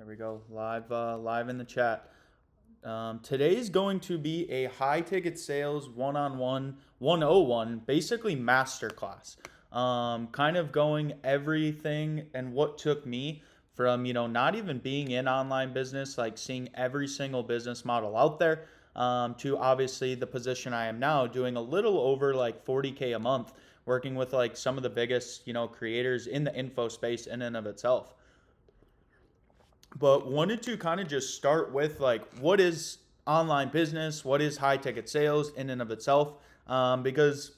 There we go. Live in the chat. Today's going to be a high ticket sales one-on-one 101, basically masterclass. Kind of going everything and what took me from, not even being in online business, like seeing every single business model out there, to obviously the position I am now, doing a little over like 40K a month, working with like some of the biggest, creators in the info space in and of itself. But wanted to kind of just start with like what is online business, what is high ticket sales in and of itself, because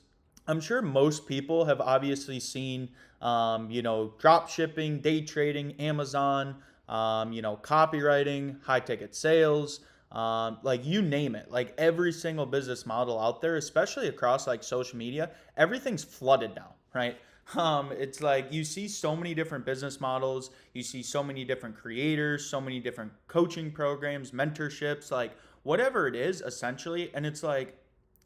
I'm sure most people have obviously seen, drop shipping, day trading, Amazon, copywriting, high ticket sales, like you name it, like every single business model out there, especially across like social media, everything's flooded now, right? It's like you see so many different business models, you see so many different creators, so many different coaching programs, mentorships, like whatever it is, essentially. And it's like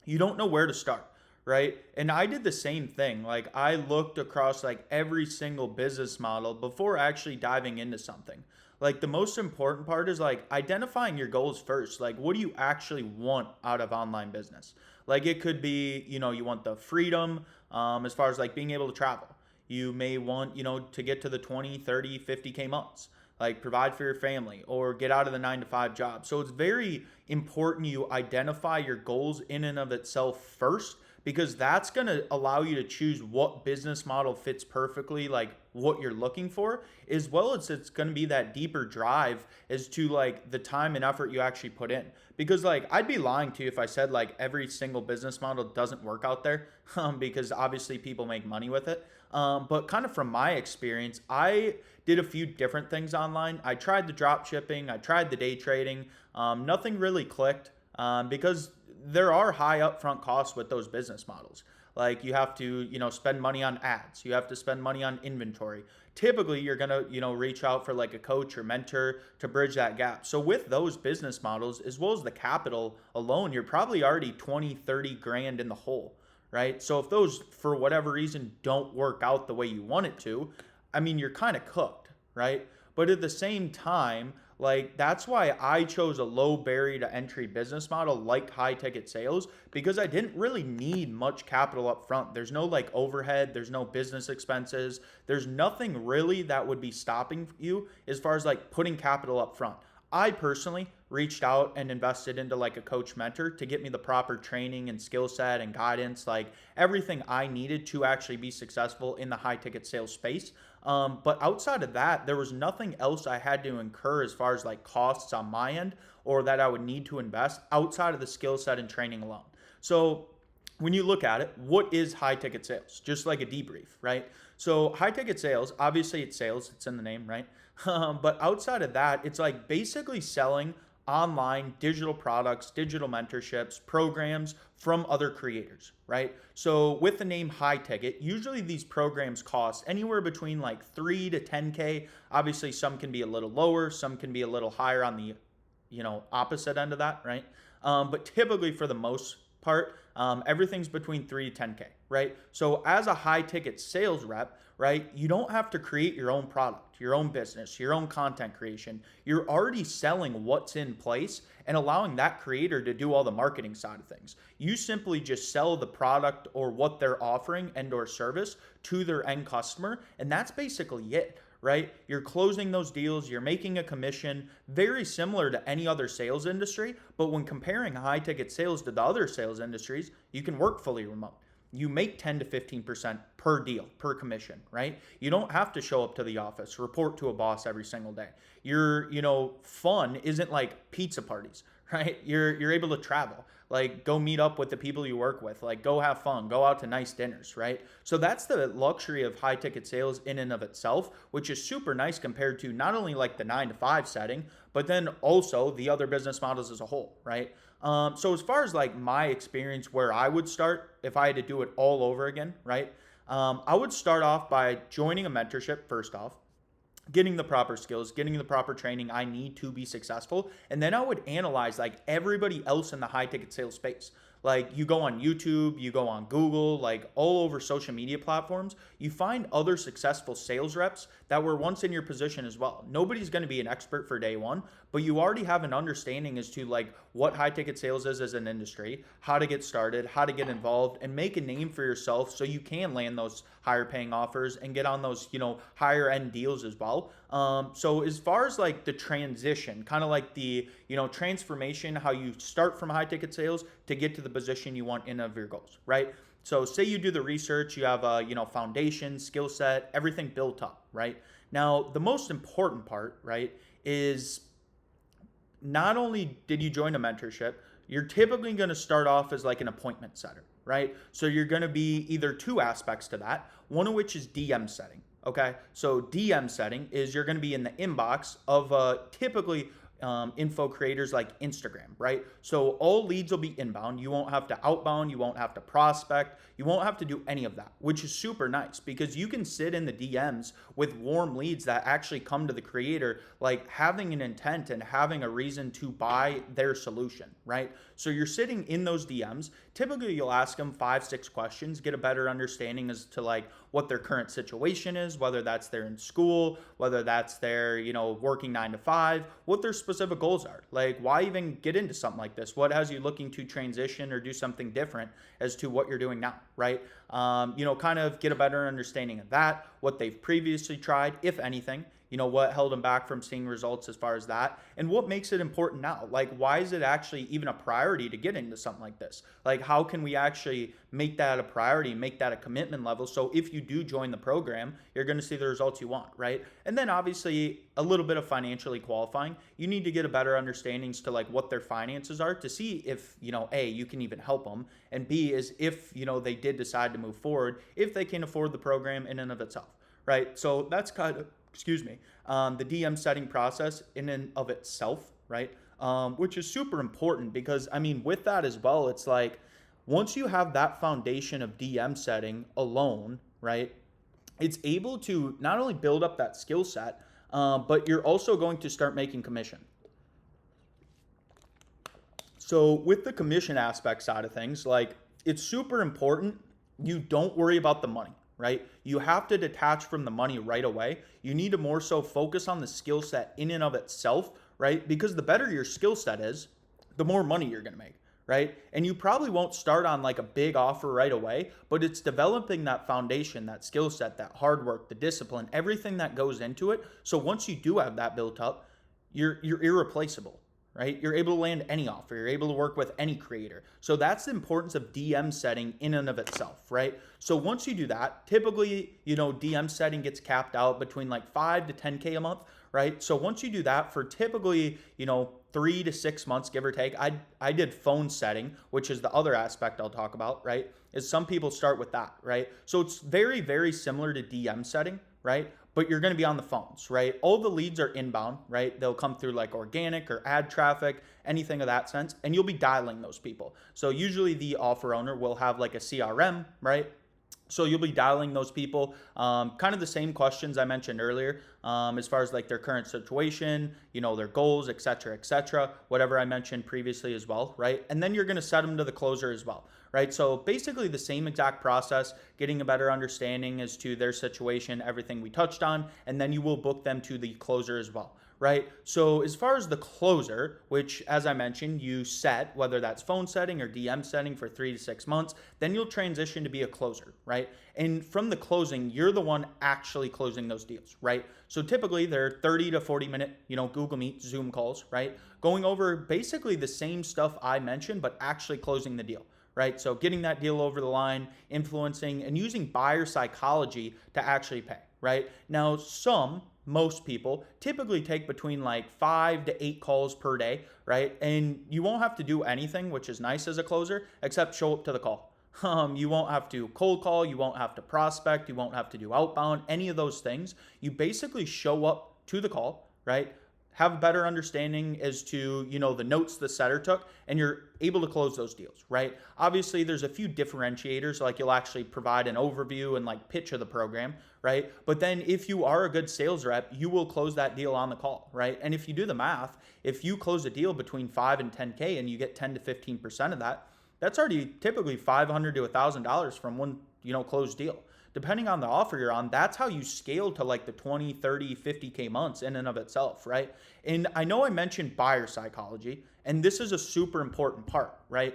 you don't know where to start, right? And I did the same thing. Like I looked across like every single business model before actually diving into something. Like the most important part is like identifying your goals first. Like what do you actually want out of online business? Like it could be, you want the freedom, as far as like being able to travel. You may want, to get to the 20, 30, 50K months, like provide for your family or get out of the 9 to 5 job. So it's very important you identify your goals in and of itself first, because that's going to allow you to choose what business model fits perfectly, like what you're looking for, as well as it's going to be that deeper drive as to like the time and effort you actually put in. Because like I'd be lying to you if I said like every single business model doesn't work out there, because obviously people make money with it. But kind of from my experience, I did a few different things online. I tried the drop shipping, I tried the day trading. Nothing really clicked, because there are high upfront costs with those business models. Like you have to, spend money on ads. You have to spend money on inventory. Typically, you're going to, reach out for like a coach or mentor to bridge that gap. So with those business models, as well as the capital alone, you're probably already 20, 30 grand in the hole, right? So if those, for whatever reason, don't work out the way you want it to, I mean, you're kind of cooked, right? But at the same time, like that's why I chose a low barrier to entry business model like high ticket sales, because I didn't really need much capital up front. There's no like overhead, there's no business expenses, there's nothing really that would be stopping you as far as like putting capital up front. I personally reached out and invested into like a coach mentor to get me the proper training and skill set and guidance, like everything I needed to actually be successful in the high ticket sales space. But outside of that, there was nothing else I had to incur as far as like costs on my end or that I would need to invest outside of the skill set and training alone. So when you look at it, what is high ticket sales? Just like a debrief, right? So high ticket sales, obviously it's sales, it's in the name, right? But outside of that, it's like basically selling online digital products, digital mentorships, programs from other creators, right? So with the name high ticket, usually these programs cost anywhere between like 3 to 10K. Obviously, some can be a little lower, some can be a little higher on the, opposite end of that, right? But typically for the most part, everything's between 3 to 10K, right? So as a high ticket sales rep, right, you don't have to create your own product, your own business, your own content creation. You're already selling what's in place and allowing that creator to do all the marketing side of things. You simply just sell the product or what they're offering and or service to their end customer, and that's basically it, right? You're closing those deals, you're making a commission, very similar to any other sales industry. But when comparing high ticket sales to the other sales industries, you can work fully remote. You make 10 to 15% per deal, per commission, right? You don't have to show up to the office, report to a boss every single day. Your, fun isn't like pizza parties, right? You're able to travel, like go meet up with the people you work with, like go have fun, go out to nice dinners, right? So that's the luxury of high ticket sales in and of itself, which is super nice compared to not only like the 9 to 5 setting, but then also the other business models as a whole, right? So as far as like my experience where I would start if I had to do it all over again, right? I would start off by joining a mentorship first off, getting the proper skills, getting the proper training I need to be successful. And then I would analyze like everybody else in the high ticket sales space. Like you go on YouTube, you go on Google, like all over social media platforms, you find other successful sales reps that were once in your position as well. Nobody's going to be an expert for day one, but you already have an understanding as to like what high ticket sales is as an industry, how to get started, how to get involved, and make a name for yourself so you can land those higher paying offers and get on those, higher end deals as well. So as far as like the transition, kind of like the, transformation, how you start from high ticket sales to get to the position you want in of your goals, right? So say you do the research, you have a, foundation, skill set, everything built up, right? Now, the most important part, right, is not only did you join a mentorship, you're typically going to start off as like an appointment setter, right? So you're going to be either two aspects to that, one of which is DM setting. Okay, so DM setting is you're going to be in the inbox of typically info creators like Instagram, right? So all leads will be inbound. You won't have to outbound. You won't have to prospect. You won't have to do any of that, which is super nice because you can sit in the DMs with warm leads that actually come to the creator, like having an intent and having a reason to buy their solution, right? So you're sitting in those DMs. Typically, you'll ask them 5-6 questions, get a better understanding as to like what their current situation is, whether that's they're in school, whether that's they're, working 9 to 5, what their specific goals are. Like, why even get into something like this? What has you looking to transition or do something different as to what you're doing now, right? Kind of get a better understanding of that, what they've previously tried, if anything, what held them back from seeing results as far as that, and what makes it important now. Like, why is it actually even a priority to get into something like this? Like, how can we actually make that a priority, make that a commitment level? So if you do join the program, you're going to see the results you want, right? And then obviously a little bit of financially qualifying. You need to get a better understanding as to like what their finances are to see if, A, you can even help them, and B, is if, they did decide to move forward, if they can afford the program in and of itself, right? So that's kind of, the DM setting process in and of itself, right? Which is super important because, with that as well, it's like once you have that foundation of DM setting alone, right, it's able to not only build up that skill set, but you're also going to start making commission. So with the commission aspect side of things, like it's super important you don't worry about the money, right? You have to detach from the money right away. You need to more so focus on the skill set in and of itself, right? Because the better your skill set is, the more money you're going to make, right? And you probably won't start on like a big offer right away, but it's developing that foundation, that skill set, that hard work, the discipline, everything that goes into it. So once you do have that built up, you're irreplaceable, right? You're able to land any offer. You're able to work with any creator. So that's the importance of DM setting in and of itself, right? So once you do that, typically, DM setting gets capped out between like 5 to 10K a month, right? So once you do that for typically, 3 to 6 months, give or take, I did phone setting, which is the other aspect I'll talk about, right? Is some people start with that, right? So it's very, very similar to DM setting, right? But you're going to be on the phones, right? All the leads are inbound, right? They'll come through like organic or ad traffic, anything of that sense, and you'll be dialing those people. So usually the offer owner will have like a CRM, right? So you'll be dialing those people, kind of the same questions I mentioned earlier, as far as like their current situation, their goals, et cetera, whatever I mentioned previously as well, right? And then you're going to set them to the closer as well, right? So basically the same exact process, getting a better understanding as to their situation, everything we touched on, and then you will book them to the closer as well, right? So as far as the closer, which as I mentioned, you set, whether that's phone setting or DM setting for 3 to 6 months, then you'll transition to be a closer, right? And from the closing, you're the one actually closing those deals, right? So typically they're 30 to 40 minute, Google Meet, Zoom calls, right? Going over basically the same stuff I mentioned, but actually closing the deal, right? So getting that deal over the line, influencing and using buyer psychology to actually pay, right? Now, most people typically take between like 5 to 8 calls per day, right? And you won't have to do anything, which is nice as a closer, except show up to the call. You won't have to cold call, you won't have to prospect, you won't have to do outbound, any of those things. You basically show up to the call, right? Have a better understanding as to, the notes the setter took, and you're able to close those deals, right? Obviously, there's a few differentiators, like you'll actually provide an overview and like pitch of the program, right? But then if you are a good sales rep, you will close that deal on the call, right? And if you do the math, if you close a deal between 5 and 10K and you get 10 to 15% of that, That's already typically $500 to $1,000 from one, closed deal. Depending on the offer you're on, that's how you scale to like the 20, 30, 50K months in and of itself, right? And I know I mentioned buyer psychology, and this is a super important part, right?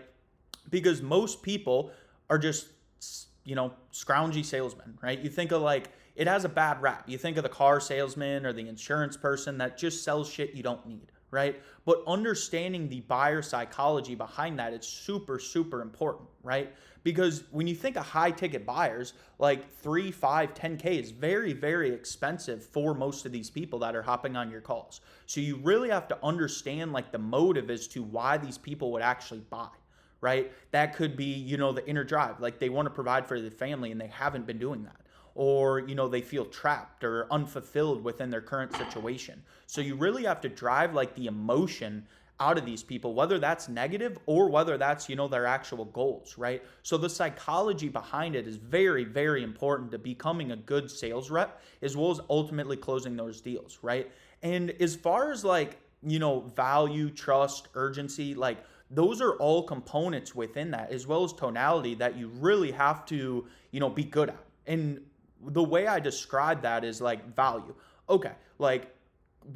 Because most people are just, scroungy salesmen, right? You think of like, it has a bad rap. You think of the car salesman or the insurance person that just sells shit you don't need, right? But understanding the buyer psychology behind that is super, super important, right? Because when you think of high ticket buyers, like 3, 5, 10K is very, very expensive for most of these people that are hopping on your calls. So you really have to understand like the motive as to why these people would actually buy, right? That could be, the inner drive, like they want to provide for the family and they haven't been doing that. Or, they feel trapped or unfulfilled within their current situation. So you really have to drive like the emotion out of these people, whether that's negative or whether that's, their actual goals, right? So the psychology behind it is very, very important to becoming a good sales rep, as well as ultimately closing those deals, right? And as far as like, value, trust, urgency, like those are all components within that, as well as tonality that you really have to, be good at. And the way I describe that is like value. Okay, like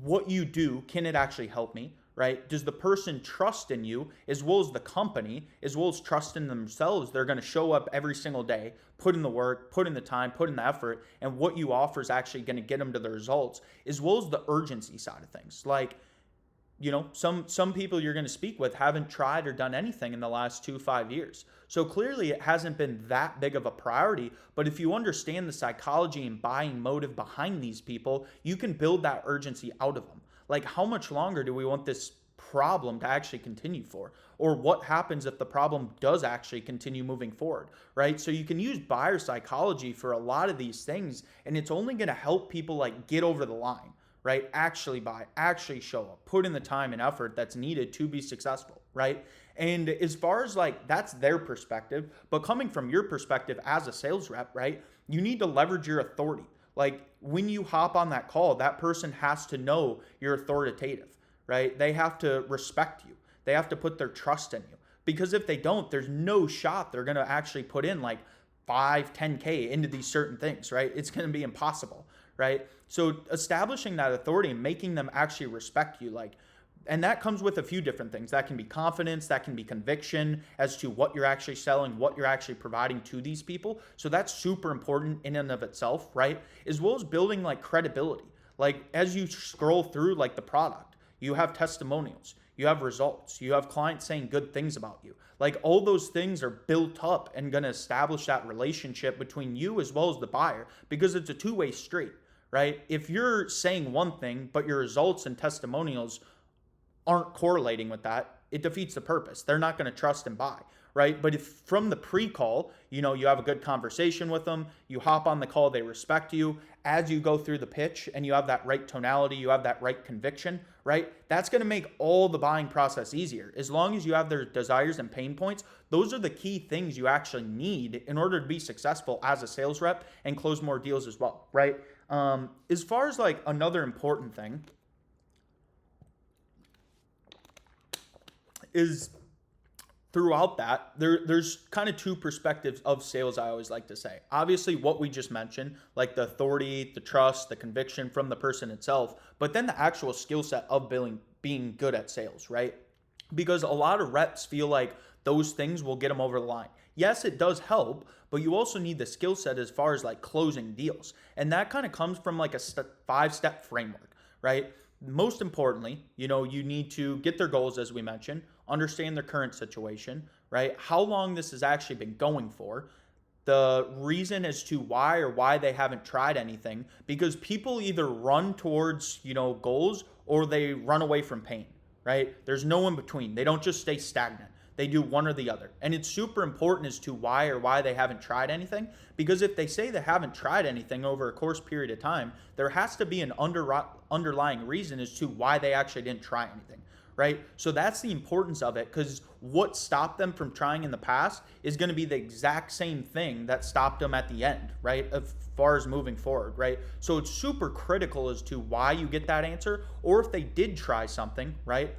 what you do, can it actually help me, right? Does the person trust in you as well as the company, as well as trust in themselves? They're going to show up every single day, put in the work, put in the time, put in the effort, and what you offer is actually going to get them to the results, as well as the urgency side of things. Like, some people you're going to speak with haven't tried or done anything in the last 2-5 years. So clearly it hasn't been that big of a priority. But if you understand the psychology and buying motive behind these people, you can build that urgency out of them. Like, how much longer do we want this problem to actually continue for? Or what happens if the problem does actually continue moving forward, right? So you can use buyer psychology for a lot of these things, and it's only going to help people like get over the line, right? Actually buy, actually show up, put in the time and effort that's needed to be successful, right? And as far as like, that's their perspective, but coming from your perspective as a sales rep, right? You need to leverage your authority. Like when you hop on that call, that person has to know you're authoritative, right? They have to respect you. They have to put their trust in you, because if they don't, there's no shot they're going to actually put in like 5, 10K into these certain things, right? It's going to be impossible, right? So establishing that authority and making them actually respect you, like, and that comes with a few different things. That can be confidence, that can be conviction as to what you're actually selling, what you're actually providing to these people. So that's super important in and of itself, right? As well as building like credibility. Like as you scroll through like the product, you have testimonials, you have results, you have clients saying good things about you. Like all those things are built up and going to establish that relationship between you as well as the buyer, because it's a two-way street, right? If you're saying one thing, but your results and testimonials aren't correlating with that, it defeats the purpose. They're not going to trust and buy, right? But if from the pre-call, you have a good conversation with them, you hop on the call, they respect you, as you go through the pitch and you have that right tonality, you have that right conviction, right? That's going to make all the buying process easier. As long as you have their desires and pain points, those are the key things you actually need in order to be successful as a sales rep and close more deals as well, right? As far as like another important thing is throughout that, there's kind of two perspectives of sales, I always like to say. Obviously, what we just mentioned, like the authority, the trust, the conviction from the person itself, but then the actual skill set of being good at sales, right? Because a lot of reps feel like those things will get them over the line. Yes, it does help, but you also need the skill set as far as like closing deals. And that kind of comes from like a 5-step framework, right? Most importantly, you need to get their goals, as we mentioned, understand their current situation, right? How long this has actually been going for, the reason as to why they haven't tried anything, because people either run towards, goals or they run away from pain, right? There's no in between. They don't just stay stagnant. They do one or the other. And it's super important as to why they haven't tried anything, because if they say they haven't tried anything over a course period of time, there has to be an underlying reason as to why they actually didn't try anything, right? So that's the importance of it, because what stopped them from trying in the past is going to be the exact same thing that stopped them at the end, right? As far as moving forward, right? So it's super critical as to why you get that answer, or if they did try something, right?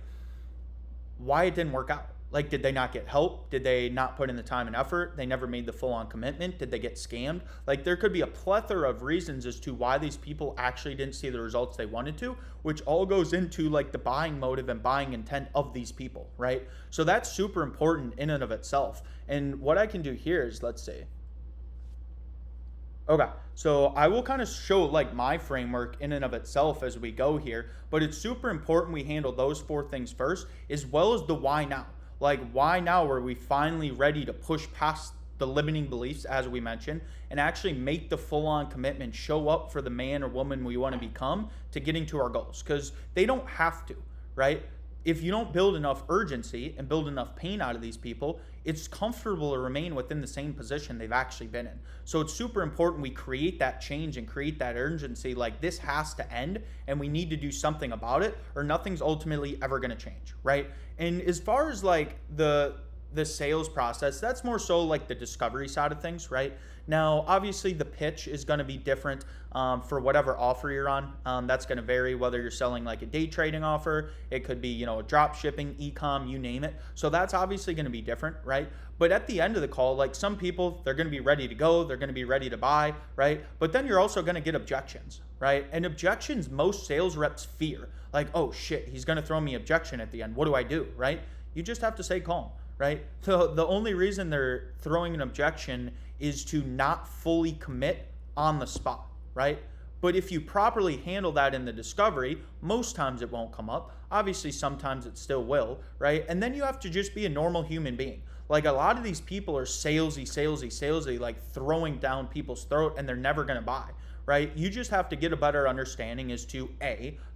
Why it didn't work out. Like, did they not get help? Did they not put in the time and effort? They never made the full on commitment? Did they get scammed? Like, there could be a plethora of reasons as to why these people actually didn't see the results they wanted to, which all goes into like the buying motive and buying intent of these people, right? So that's super important in and of itself. And what I can do here is, let's see. Okay, so I will kind of show like my framework in and of itself as we go here, but it's super important we handle those 4 things first, as well as the why now. Like, why now are we finally ready to push past the limiting beliefs, as we mentioned, and actually make the full-on commitment, show up for the man or woman we want to become to getting to our goals, because they don't have to, right? If you don't build enough urgency and build enough pain out of these people, it's comfortable to remain within the same position they've actually been in. So it's super important we create that change and create that urgency. Like, this has to end and we need to do something about it, or nothing's ultimately ever going to change, right? And as far as like the sales process, that's more so like the discovery side of things, right? Now, obviously the pitch is going to be different for whatever offer you're on. That's going to vary whether you're selling like a day trading offer. It could be, a drop shipping, e-com, you name it. So that's obviously going to be different, right? But at the end of the call, like, some people, they're going to be ready to go. They're going to be ready to buy, right? But then you're also going to get objections, right? And objections, most sales reps fear. Like, oh shit, he's going to throw me objection at the end. What do I do, right? You just have to stay calm, right? So the only reason they're throwing an objection is to not fully commit on the spot, right? But if you properly handle that in the discovery, most times it won't come up. Obviously, sometimes it still will, right? And then you have to just be a normal human being. Like, a lot of these people are salesy, like throwing down people's throat, and they're never going to buy, right? You just have to get a better understanding as to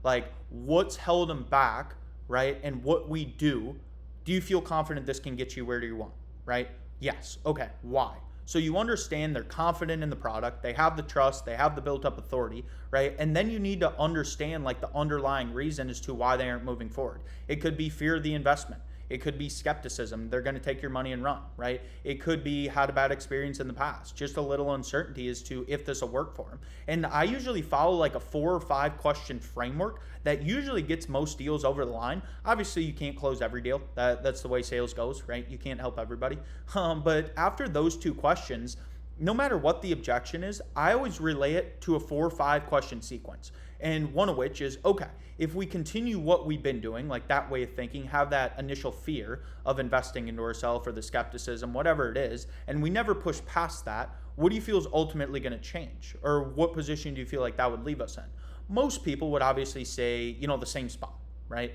like, what's held them back, right? And what we do. Do you feel confident this can get you where do you want, right? Yes. Okay. Why? So you understand they're confident in the product, they have the trust, they have the built up authority, right? And then you need to understand like the underlying reason as to why they aren't moving forward. It could be fear of the investment. It could be skepticism. They're going to take your money and run, right? It could be had a bad experience in the past. Just a little uncertainty as to if this will work for them. And I usually follow like a 4 or 5 question framework that usually gets most deals over the line. Obviously, you can't close every deal. That's the way sales goes, right? You can't help everybody. But after those 2 questions, no matter what the objection is, I always relay it to a 4 or 5 question sequence. And one of which is, okay, if we continue what we've been doing, like that way of thinking, have that initial fear of investing into ourselves or the skepticism, whatever it is, and we never push past that, what do you feel is ultimately going to change? Or what position do you feel like that would leave us in? Most people would obviously say, the same spot, right?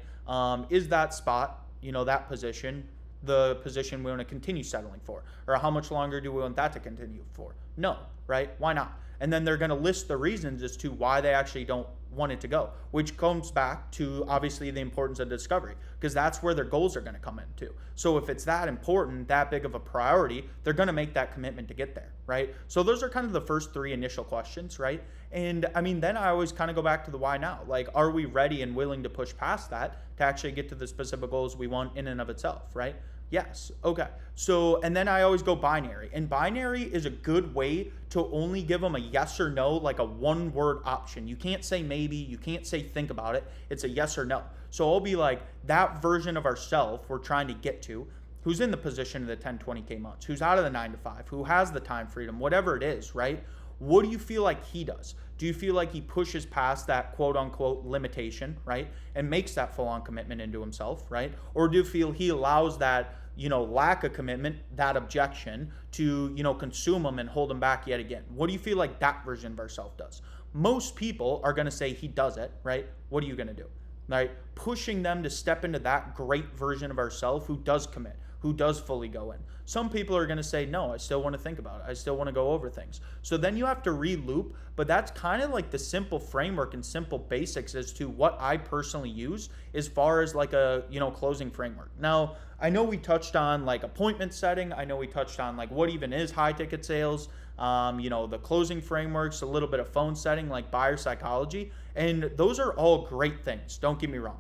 Is that spot, that position, the position we want to continue settling for? Or how much longer do we want that to continue for? No, right? Why not? And then they're going to list the reasons as to why they actually don't want it to go, which comes back to obviously the importance of discovery, because that's where their goals are going to come into. So if it's that important, that big of a priority, they're going to make that commitment to get there, right? So those are kind of the first 3 initial questions, right? And I mean, then I always kind of go back to the why now. Like, are we ready and willing to push past that to actually get to the specific goals we want in and of itself, right? Yes. Okay. So, and then I always go binary. And binary is a good way to only give them a yes or no, like a 1-word option. You can't say maybe, you can't say think about it. It's a yes or no. So I'll be like, that version of ourself we're trying to get to, who's in the position of the 10, 20K months, who's out of the 9 to 5, who has the time freedom, whatever it is, right? What do you feel like he does? Do you feel like he pushes past that quote unquote limitation, right? And makes that full on commitment into himself, right? Or do you feel he allows that, lack of commitment, that objection to, consume him and hold him back yet again? What do you feel like that version of ourself does? Most people are going to say he does it, right? What are you going to do? Right? Pushing them to step into that great version of ourselves who does commit, who does fully go in. Some people are going to say, no, I still want to think about it. I still want to go over things. So then you have to re-loop, but that's kind of like the simple framework and simple basics as to what I personally use as far as like a, closing framework. Now, I know we touched on like appointment setting. I know we touched on like what even is high ticket sales, the closing frameworks, a little bit of phone setting, like buyer psychology. And those are all great things. Don't get me wrong.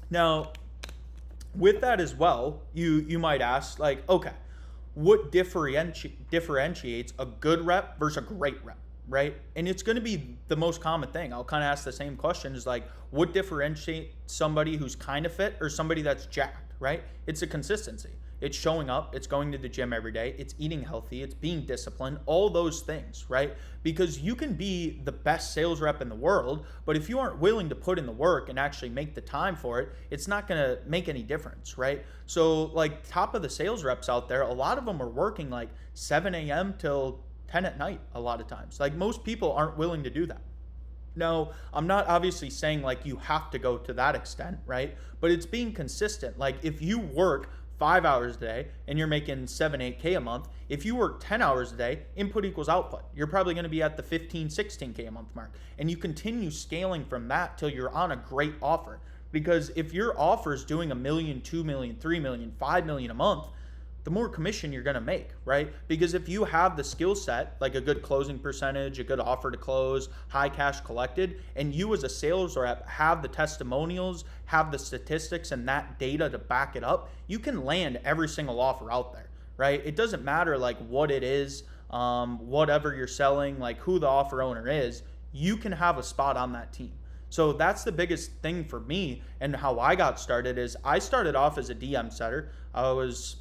Now, with that as well, you might ask, like, okay, what differentiates a good rep versus a great rep, right? And it's going to be the most common thing. I'll kind of ask the same question is like, what differentiates somebody who's kind of fit or somebody that's jacked, right? It's the consistency. It's showing up, it's going to the gym every day, it's eating healthy, it's being disciplined, all those things, right? Because you can be the best sales rep in the world, but if you aren't willing to put in the work and actually make the time for it, it's not going to make any difference, right? So like top of the sales reps out there, a lot of them are working like 7 a.m. till 10 at night a lot of times. Like most people aren't willing to do that. No, I'm not obviously saying like you have to go to that extent, right? But it's being consistent. Like if you work 5 hours a day and you're making 7-8K a month, if you work 10 hours a day, input equals output. You're probably going to be at the 15-16K a month mark. And you continue scaling from that till you're on a great offer. Because if your offer is doing $1 million, $2 million, $3 million, $5 million a month, the more commission you're going to make, right? Because if you have the skill set, like a good closing percentage, a good offer to close, high cash collected, and you as a sales rep have the testimonials, have the statistics and that data to back it up, you can land every single offer out there, right? It doesn't matter like what it is, whatever you're selling, like who the offer owner is, you can have a spot on that team. So that's the biggest thing for me and how I got started is I started off as a DM setter. I was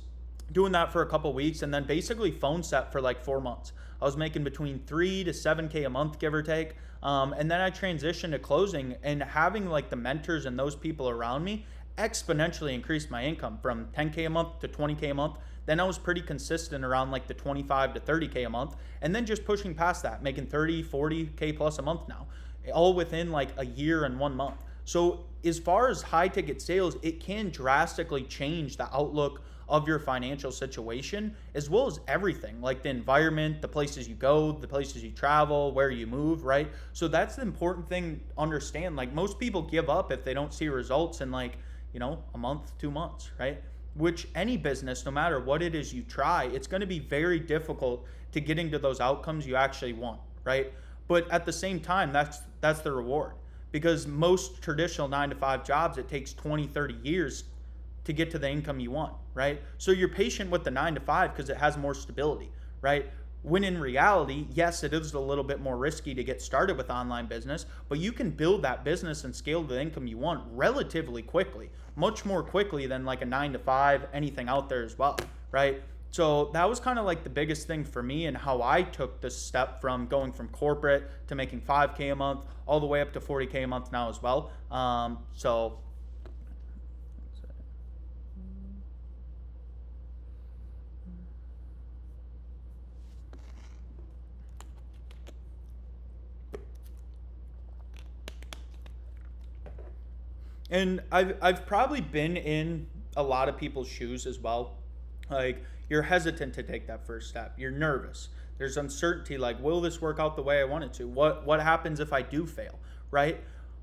doing that for a couple weeks and then basically phone set for like 4 months. I was making between 3 to 7K a month, give or take. And then I transitioned to closing and having like the mentors and those people around me exponentially increased my income from 10K a month to 20K a month. Then I was pretty consistent around like the 25 to 30K a month. And then just pushing past that, making 30, 40K plus a month now, all within like a year and 1 month. So as far as high ticket sales, it can drastically change the outlook of your financial situation, as well as everything, like the environment, the places you go, the places you travel, where you move, right? So that's the important thing to understand. Like most people give up if they don't see results in like, a month, 2 months, right? Which any business, no matter what it is you try, it's going to be very difficult to getting to those outcomes you actually want, right? But at the same time, that's the reward. Because most traditional 9 to 5 jobs, it takes 20, 30 years to get to the income you want, right? So you're patient with the 9 to 5 because it has more stability, right? When in reality, yes, it is a little bit more risky to get started with online business, but you can build that business and scale the income you want relatively quickly, much more quickly than like a 9 to 5, anything out there as well, right? So that was kind of like the biggest thing for me and how I took this step from going from corporate to making 5K a month all the way up to 40K a month now as well. And I've probably been in a lot of people's shoes as well. Like you're hesitant to take that first step. You're nervous. There's uncertainty like, will this work out the way I want it to? What happens if I do fail, right?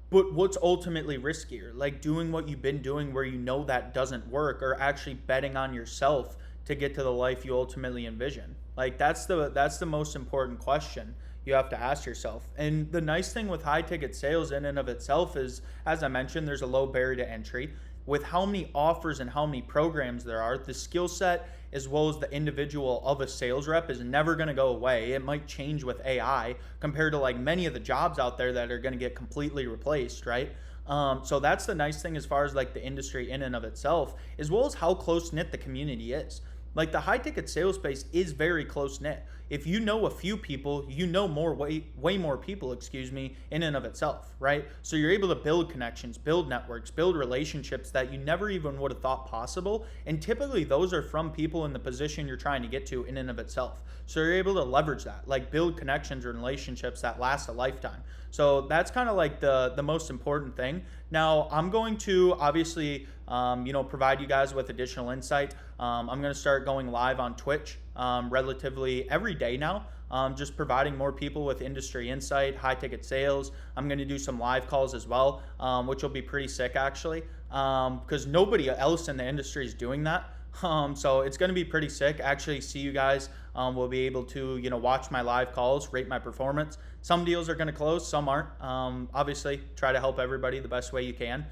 But what's ultimately riskier? Like doing what you've been doing where you know that doesn't work, or actually betting on yourself to get to the life you ultimately envision? Like that's the most important question you have to ask yourself. And the nice thing with high ticket sales in and of itself is, as I mentioned, there's a low barrier to entry. With how many offers and how many programs there are, the skill set as well as the individual of a sales rep is never going to go away. It might change with AI compared to like many of the jobs out there that are going to get completely replaced, right? So that's the nice thing as far as like the industry in and of itself, as well as how close knit the community is. Like the high ticket sales space is very close knit. If you know a few people, you know way more people, in and of itself, right? So you're able to build connections, build networks, build relationships that you never even would have thought possible. And typically those are from people in the position you're trying to get to in and of itself. So you're able to leverage that, like build connections and relationships that last a lifetime. So that's kind of like the most important thing. Now I'm going to obviously, provide you guys with additional insight. I'm going to start going live on Twitch relatively every day now, just providing more people with industry insight, high ticket sales. I'm going to do some live calls as well, which will be pretty sick actually, because nobody else in the industry is doing that. So it's going to be pretty sick. Actually, see you guys will be able to, watch my live calls, rate my performance. Some deals are going to close, some aren't. Obviously, try to help everybody the best way you can.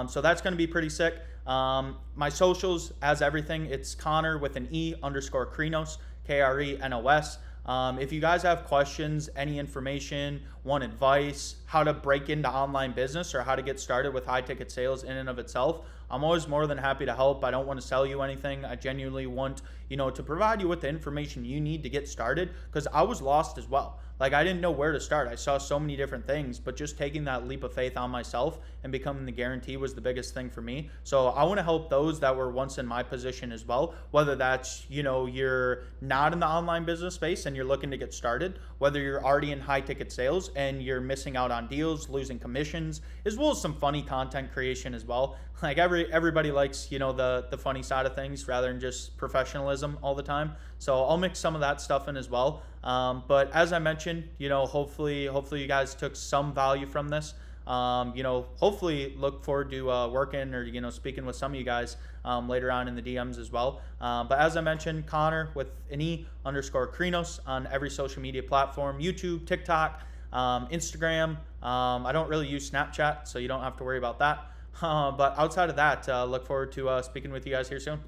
So that's going to be pretty sick. My socials, as everything, it's Connor with an E _Krenos, Krenos. If you guys have questions, any information, want advice, how to break into online business or how to get started with high ticket sales in and of itself, I'm always more than happy to help. I don't want to sell you anything. I genuinely want, to provide you with the information you need to get started, because I was lost as well. Like, I didn't know where to start. I saw so many different things, but just taking that leap of faith on myself and becoming the guarantee was the biggest thing for me. So I want to help those that were once in my position as well, whether that's, you're not in the online business space and you're looking to get started, whether you're already in high ticket sales and you're missing out on deals, losing commissions, as well as some funny content creation as well. Like, everybody likes, the funny side of things rather than just professionalism all the time. So I'll mix some of that stuff in as well. But as I mentioned, hopefully you guys took some value from this. Hopefully look forward to working or, speaking with some of you guys later on in the DMs as well. But as I mentioned, Connor with an E_Krinos on every social media platform, YouTube, TikTok, Instagram. I don't really use Snapchat, so you don't have to worry about that. But outside of that, look forward to speaking with you guys here soon.